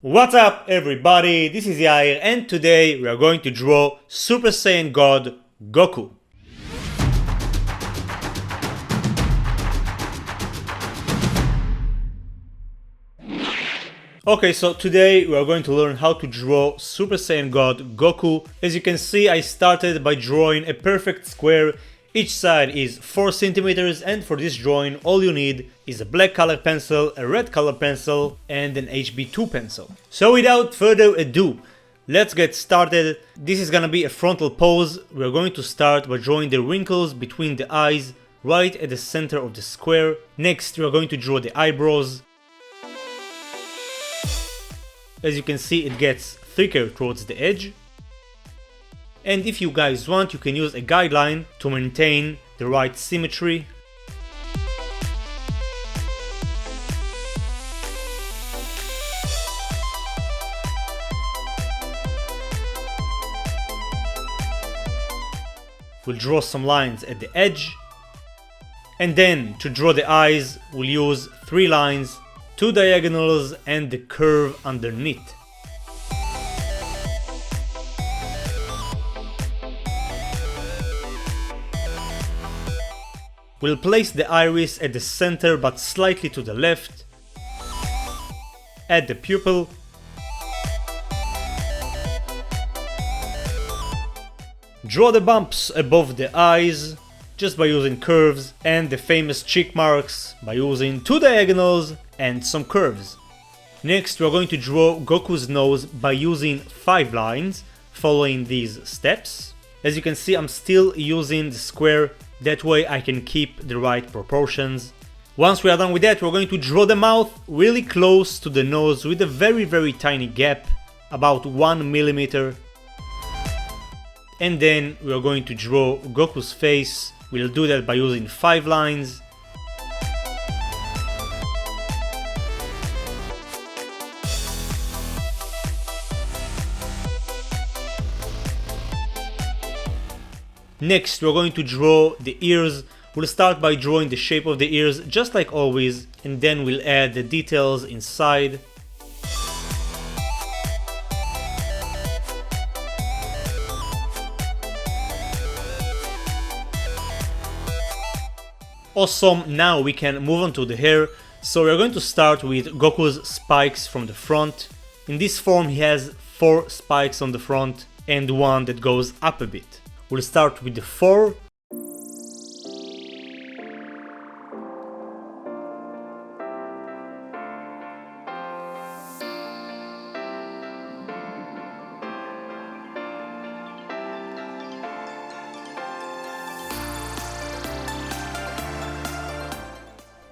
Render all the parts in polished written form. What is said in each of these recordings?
What's up everybody, this is Yair and today we are going to draw Super Saiyan God Goku. Okay, so today we are going to learn how to draw Super Saiyan God Goku. As you can see, I started by drawing a perfect square. Each side is 4 centimeters, and for this drawing all you need is a black color pencil, a red color pencil and an HB2 pencil. So without further ado, let's get started. This is gonna be a frontal pose. We're going to start by drawing the wrinkles between the eyes right at the center of the square. Next we're going to draw the eyebrows. As you can see, it gets thicker towards the edge. And if you guys want, you can use a guideline to maintain the right symmetry. We'll draw some lines at the edge. And then to draw the eyes, we'll use 3 lines, 2 diagonals and the curve underneath. We'll place the iris at the center but slightly to the left. Add the pupil. Draw the bumps above the eyes just by using curves, and the famous cheek marks by using 2 diagonals and some curves. Next we're going to draw Goku's nose by using 5 lines following these steps. As you can see, I'm still using the square. That way I can keep the right proportions. Once we are done with that, we're going to draw the mouth really close to the nose with a very tiny gap, about 1 millimeter. And then we are going to draw Goku's face. We'll do that by using 5 lines. Next we're going to draw the ears. We'll start by drawing the shape of the ears just like always, and then we'll add the details inside. Awesome, now we can move on to the hair. So we're going to start with Goku's spikes from the front. In this form he has 4 spikes on the front and one that goes up a bit. We'll start with the 4.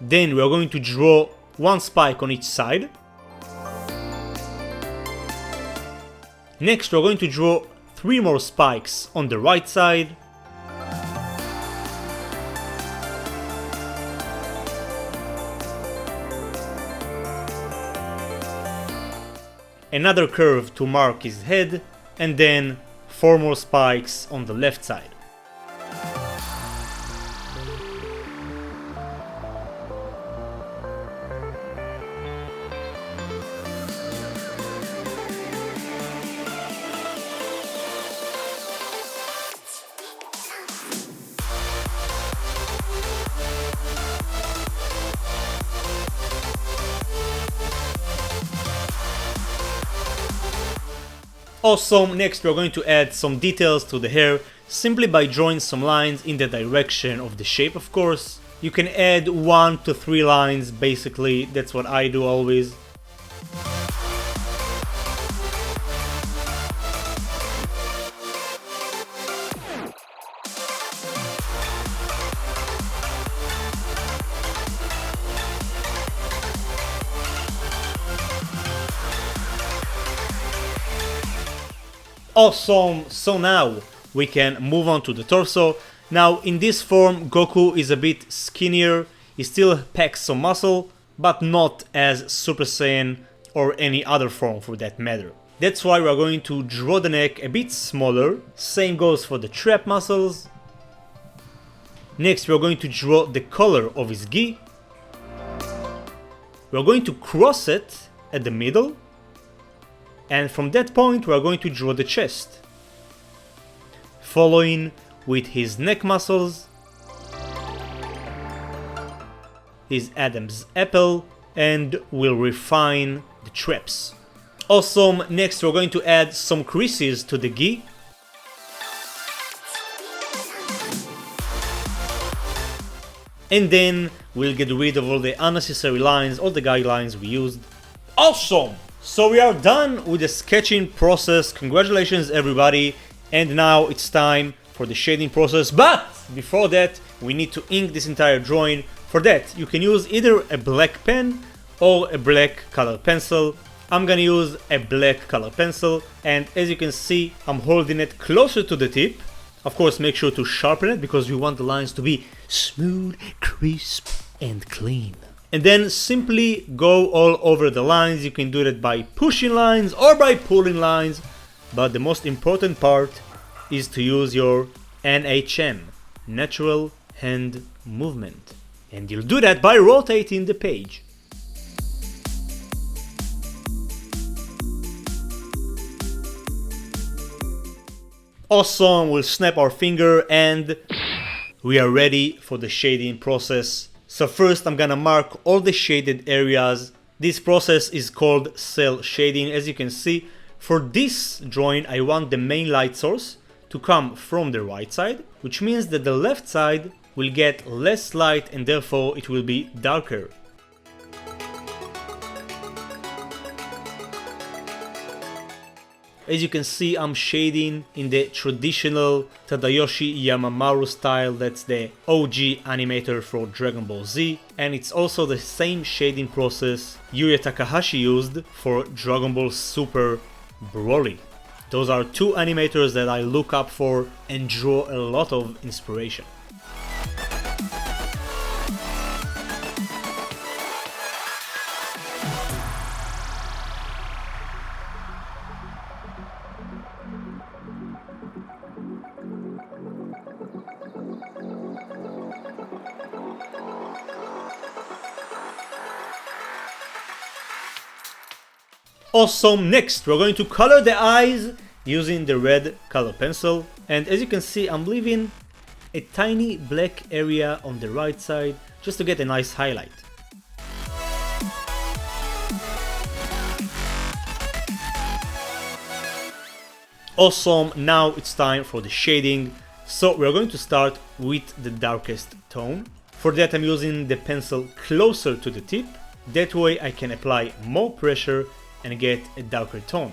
Then we are going to draw 1 spike on each side. Next we are going to draw 3 more spikes on the right side. Another curve to mark his head, and then 4 more spikes on the left side. Awesome, next we're going to add some details to the hair simply by drawing some lines in the direction of the shape, of course. You can add 1 to 3 lines, basically, that's what I do always. Awesome, so now we can move on to the torso. Now in this form Goku is a bit skinnier, he still packs some muscle, but not as Super Saiyan or any other form for that matter. That's why we're going to draw the neck a bit smaller, same goes for the trap muscles. Next we're going to draw the color of his gi. We're going to cross it at the middle. And from that point we are going to draw the chest, following with his neck muscles, his Adam's apple, and we'll refine the traps. Awesome, next we're going to add some creases to the gi. And then we'll get rid of all the unnecessary lines, all the guidelines we used. Awesome! So we are done with the sketching process. Congratulations everybody. And now it's time for the shading process. But before that, we need to ink this entire drawing. For that, you can use either a black pen or a black color pencil. I'm gonna use a black color pencil, and as you can see, I'm holding it closer to the tip. Of course, make sure to sharpen it because we want the lines to be smooth, crisp, and clean. And then simply go all over the lines. You can do that by pushing lines or by pulling lines, but the most important part is to use your NHM, natural hand movement. And you'll do that by rotating the page. Awesome, we'll snap our finger and we are ready for the shading process. So first I'm gonna mark all the shaded areas. This process is called cell shading. As you can see, for this drawing I want the main light source to come from the right side, which means that the left side will get less light and therefore it will be darker. As you can see, I'm shading in the traditional Tadayoshi Yamamaru style. That's the OG animator for Dragon Ball Z, and it's also the same shading process Yuya Takahashi used for Dragon Ball Super Broly. Those are two animators that I look up for and draw a lot of inspiration. Awesome, next we're going to color the eyes using the red color pencil, and as you can see I'm leaving a tiny black area on the right side just to get a nice highlight. Awesome, now it's time for the shading. So we're going to start with the darkest tone. For that I'm using the pencil closer to the tip, that way I can apply more pressure and get a darker tone.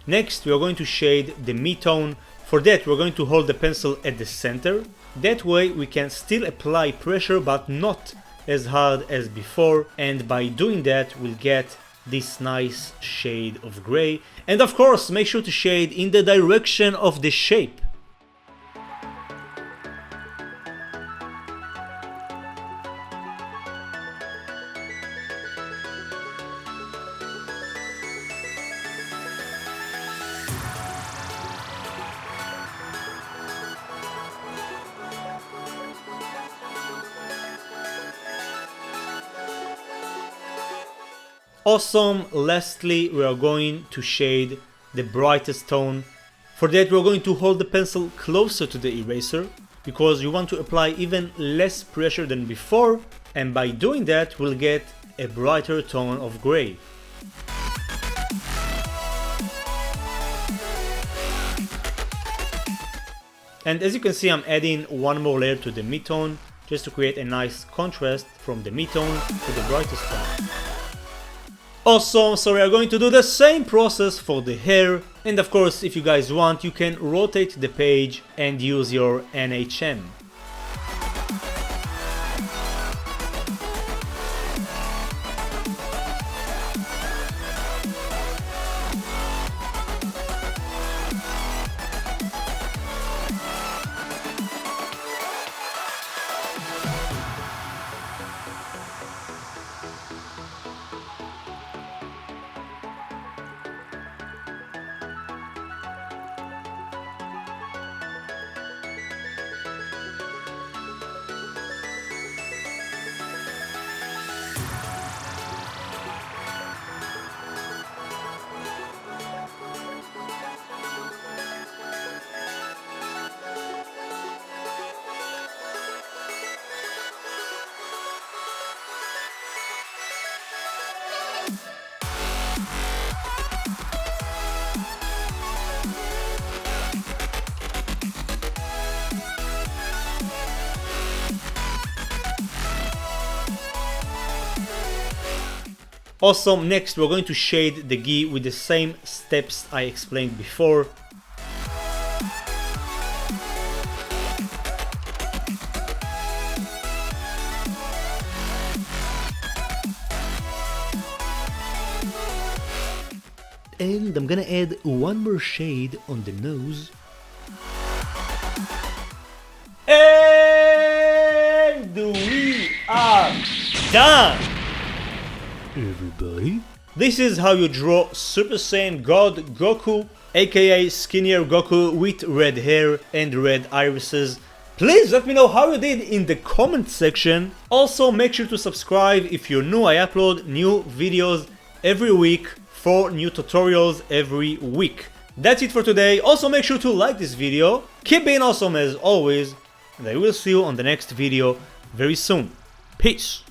Next, we are going to shade the mid-tone. For that, we're going to hold the pencil at the center. That way, we can still apply pressure, but not as hard as before. And by doing that, we'll get this nice shade of gray. And of course, make sure to shade in the direction of the shape. Awesome, lastly we are going to shade the brightest tone. For that we're going to hold the pencil closer to the eraser because you want to apply even less pressure than before, and by doing that we'll get a brighter tone of gray. And as you can see I'm adding one more layer to the mid-tone just to create a nice contrast from the mid-tone to the brightest tone. Awesome, so we are going to do the same process for the hair, and of course if you guys want you can rotate the page and use your NHM. Also, next we're going to shade the gi with the same steps I explained before. And I'm gonna add one more shade on the nose. And we are done! Everybody? This is how you draw Super Saiyan God Goku, aka skinnier Goku with red hair and red irises. Please let me know how you did in the comment section. Also, make sure to subscribe if you're new. I upload new videos every week, 4 new tutorials every week. That's it for today. Also, make sure to like this video. Keep being awesome as always, and I will see you on the next video very soon. Peace!